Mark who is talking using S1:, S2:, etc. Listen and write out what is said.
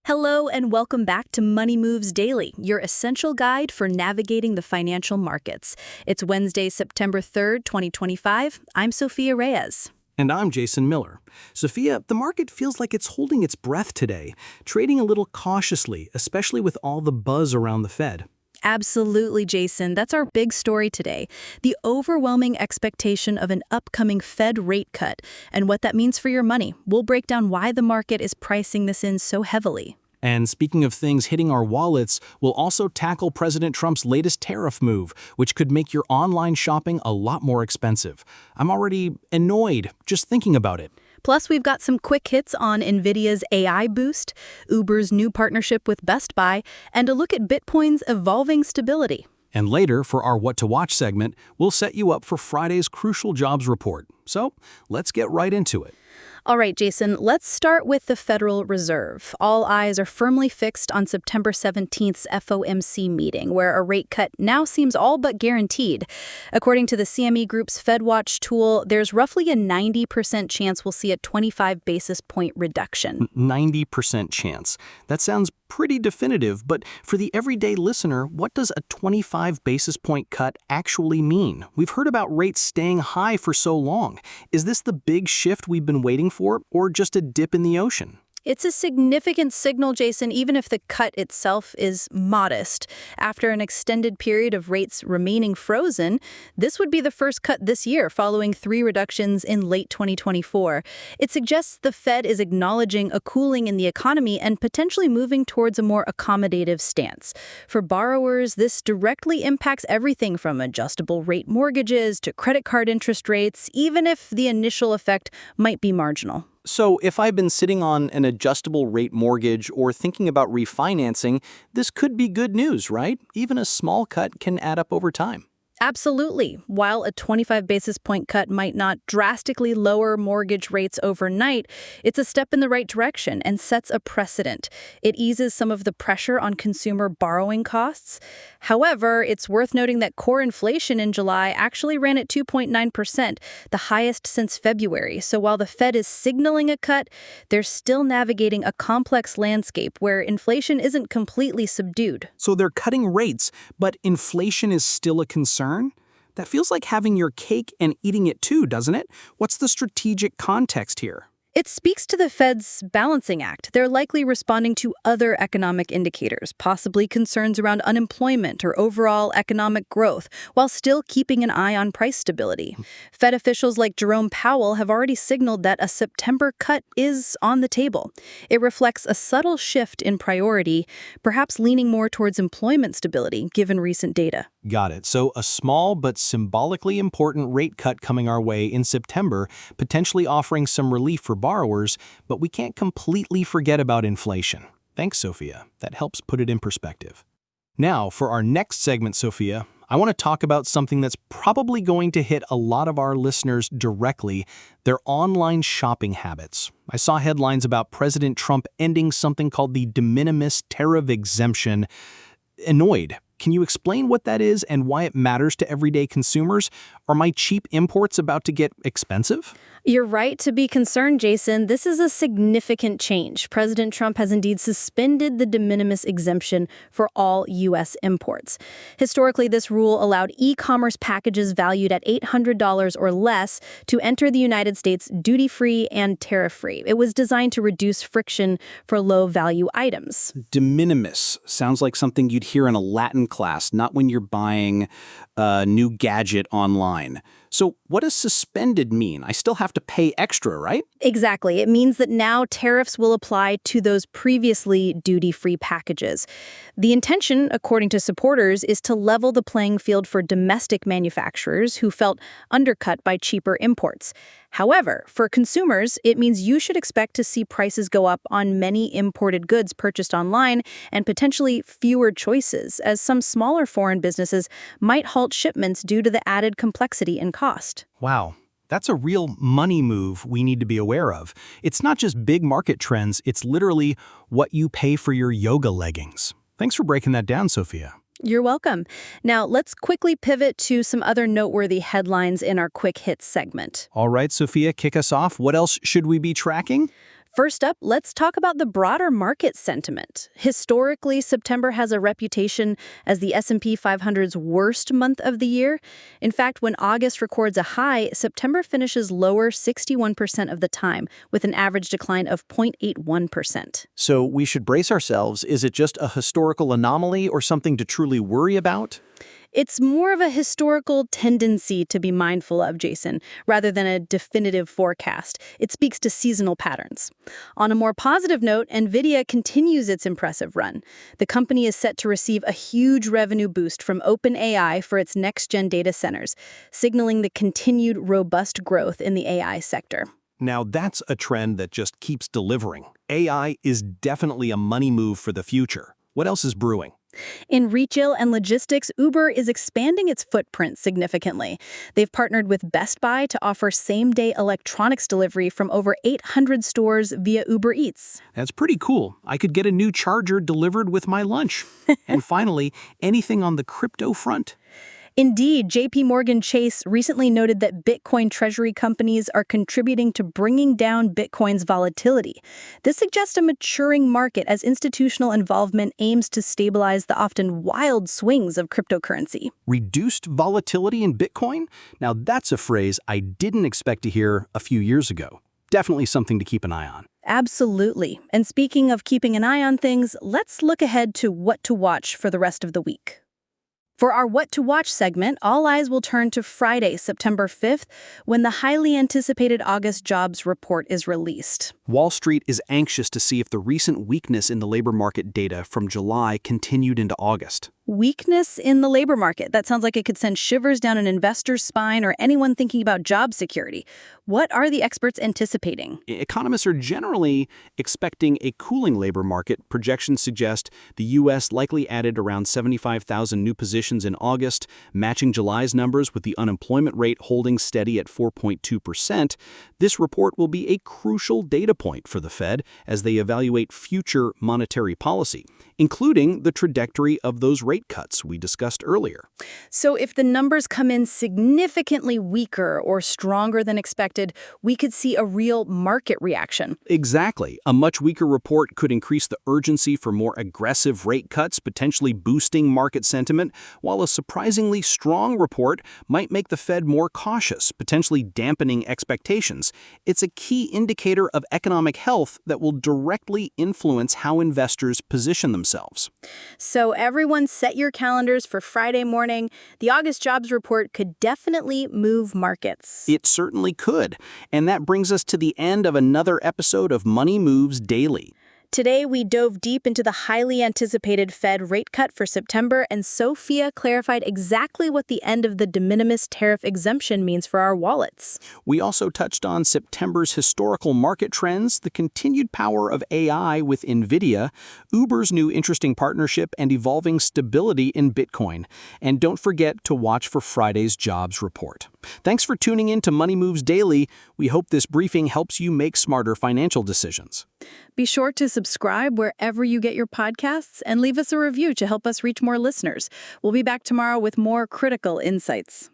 S1: Hello and welcome back to Money Moves Daily, your essential guide for navigating the financial markets. It's Wednesday, September 3rd, 2025. I'm Sophia Reyes.
S2: And I'm Jason Miller. Sophia, the market feels like it's holding its breath today, trading a little cautiously, especially with all the buzz around the Fed.
S1: Absolutely, Jason. That's our big story today. The overwhelming expectation of an upcoming Fed rate cut and what that means for your money. We'll break down why the market is pricing this in so heavily.
S2: And speaking of things hitting our wallets, we'll also tackle President Trump's latest tariff move, which could make your online shopping a lot more expensive. I'm already annoyed just thinking about it.
S1: Plus, we've got some quick hits on Nvidia's AI boost, Uber's new partnership with Best Buy, and a look at Bitcoin's evolving stability.
S2: And later, for our What to Watch segment, we'll set you up for Friday's crucial jobs report. So let's get right into it.
S1: All right, Jason, let's start with the Federal Reserve. All eyes are firmly fixed on September 17th's FOMC meeting, where a rate cut now seems all but guaranteed. According to the CME Group's FedWatch tool, there's roughly a 90% chance we'll see a 25 basis point reduction.
S2: 90% chance. That sounds pretty definitive, but for the everyday listener, what does a 25 basis point cut actually mean? We've heard about rates staying high for so long. Is this the big shift we've been waiting for, or just a dip in the ocean?
S1: It's a significant signal, Jason, even if the cut itself is modest. After an extended period of rates remaining frozen, this would be the first cut this year, following 3 reductions in late 2024. It suggests the Fed is acknowledging a cooling in the economy and potentially moving towards a more accommodative stance. For borrowers, this directly impacts everything from adjustable rate mortgages to credit card interest rates, even if the initial effect might be marginal.
S2: So if I've been sitting on an adjustable rate mortgage or thinking about refinancing, this could be good news, right? Even a small cut can add up over time.
S1: Absolutely. While a 25 basis point cut might not drastically lower mortgage rates overnight, it's a step in the right direction and sets a precedent. It eases some of the pressure on consumer borrowing costs. However, it's worth noting that core inflation in July actually ran at 2.9%, the highest since February. So while the Fed is signaling a cut, they're still navigating a complex landscape where inflation isn't completely subdued.
S2: So they're cutting rates, but inflation is still a concern? That feels like having your cake and eating it too, doesn't it? What's the strategic context here?
S1: It speaks to the Fed's balancing act. They're likely responding to other economic indicators, possibly concerns around unemployment or overall economic growth, while still keeping an eye on price stability. Fed officials like Jerome Powell have already signaled that a September cut is on the table. It reflects a subtle shift in priority, perhaps leaning more towards employment stability, given recent data.
S2: Got it. So a small but symbolically important rate cut coming our way in September, potentially offering some relief for borrowers, but we can't completely forget about inflation. Thanks, Sophia. That helps put it in perspective. Now, for our next segment, Sophia, I want to talk about something that's probably going to hit a lot of our listeners directly, their online shopping habits. I saw headlines about President Trump ending something called the de minimis tariff exemption. Annoyed. Can you explain what that is and why it matters to everyday consumers? Are my cheap imports about to get expensive?
S1: You're right to be concerned, Jason. This is a significant change. President Trump has indeed suspended the de minimis exemption for all U.S. imports. Historically, this rule allowed e-commerce packages valued at $800 or less to enter the United States duty-free and tariff-free. It was designed to reduce friction for low-value items.
S2: De minimis sounds like something you'd hear in a Latin class, not when you're buying a new gadget online. So what does suspended mean? I still have to pay extra, right?
S1: Exactly. It means that now tariffs will apply to those previously duty-free packages. The intention, according to supporters, is to level the playing field for domestic manufacturers who felt undercut by cheaper imports. However, for consumers, it means you should expect to see prices go up on many imported goods purchased online and potentially fewer choices, as some smaller foreign businesses might halt shipments due to the added complexity and cost.
S2: Wow. That's a real money move we need to be aware of. It's not just big market trends, it's literally what you pay for your yoga leggings. Thanks for breaking that down, Sophia.
S1: You're welcome. Now, let's quickly pivot to some other noteworthy headlines in our Quick Hits segment.
S2: All right, Sophia, kick us off. What else should we be tracking?
S1: First up, let's talk about the broader market sentiment. Historically, September has a reputation as the S&P 500's worst month of the year. In fact, when August records a high, September finishes lower 61% of the time, with an average decline of 0.81%.
S2: So we should brace ourselves. Is it just a historical anomaly or something to truly worry about?
S1: It's more of a historical tendency to be mindful of, Jason, rather than a definitive forecast. It speaks to seasonal patterns. On a more positive note, Nvidia continues its impressive run. The company is set to receive a huge revenue boost from OpenAI for its next-gen data centers, signaling the continued robust growth in the AI sector.
S2: Now that's a trend that just keeps delivering. AI is definitely a money move for the future. What else is brewing?
S1: In retail and logistics, Uber is expanding its footprint significantly. They've partnered with Best Buy to offer same-day electronics delivery from over 800 stores via Uber Eats.
S2: That's pretty cool. I could get a new charger delivered with my lunch. And finally, anything on the crypto front?
S1: Indeed, JP Morgan Chase recently noted that Bitcoin treasury companies are contributing to bringing down Bitcoin's volatility. This suggests a maturing market as institutional involvement aims to stabilize the often wild swings of cryptocurrency.
S2: Reduced volatility in Bitcoin? Now that's a phrase I didn't expect to hear a few years ago. Definitely something to keep an eye on.
S1: Absolutely. And speaking of keeping an eye on things, let's look ahead to what to watch for the rest of the week. For our What to Watch segment, all eyes will turn to Friday, September 5th, when the highly anticipated August jobs report is released.
S2: Wall Street is anxious to see if the recent weakness in the labor market data from July continued into August.
S1: Weakness in the labor market. That sounds like it could send shivers down an investor's spine or anyone thinking about job security. What are the experts anticipating?
S2: Economists are generally expecting a cooling labor market. Projections suggest the U.S. likely added around 75,000 new positions in August, matching July's numbers with the unemployment rate holding steady at 4.2%. This report will be a crucial data point for the Fed as they evaluate future monetary policy, including the trajectory of those rate cuts we discussed earlier.
S1: So if the numbers come in significantly weaker or stronger than expected, we could see a real market reaction.
S2: Exactly. A much weaker report could increase the urgency for more aggressive rate cuts, potentially boosting market sentiment, while a surprisingly strong report might make the Fed more cautious, potentially dampening expectations. It's a key indicator of economic health that will directly influence how investors position themselves.
S1: So everyone set your calendars for Friday morning. The August jobs report could definitely move markets.
S2: It certainly could. And that brings us to the end of another episode of Money Moves Daily.
S1: Today, we dove deep into the highly anticipated Fed rate cut for September, and Sophia clarified exactly what the end of the de minimis tariff exemption means for our wallets.
S2: We also touched on September's historical market trends, the continued power of AI with Nvidia, Uber's new interesting partnership, and evolving stability in Bitcoin. And don't forget to watch for Friday's jobs report. Thanks for tuning in to Money Moves Daily. We hope this briefing helps you make smarter financial decisions.
S1: Be sure to subscribe wherever you get your podcasts and leave us a review to help us reach more listeners. We'll be back tomorrow with more critical insights.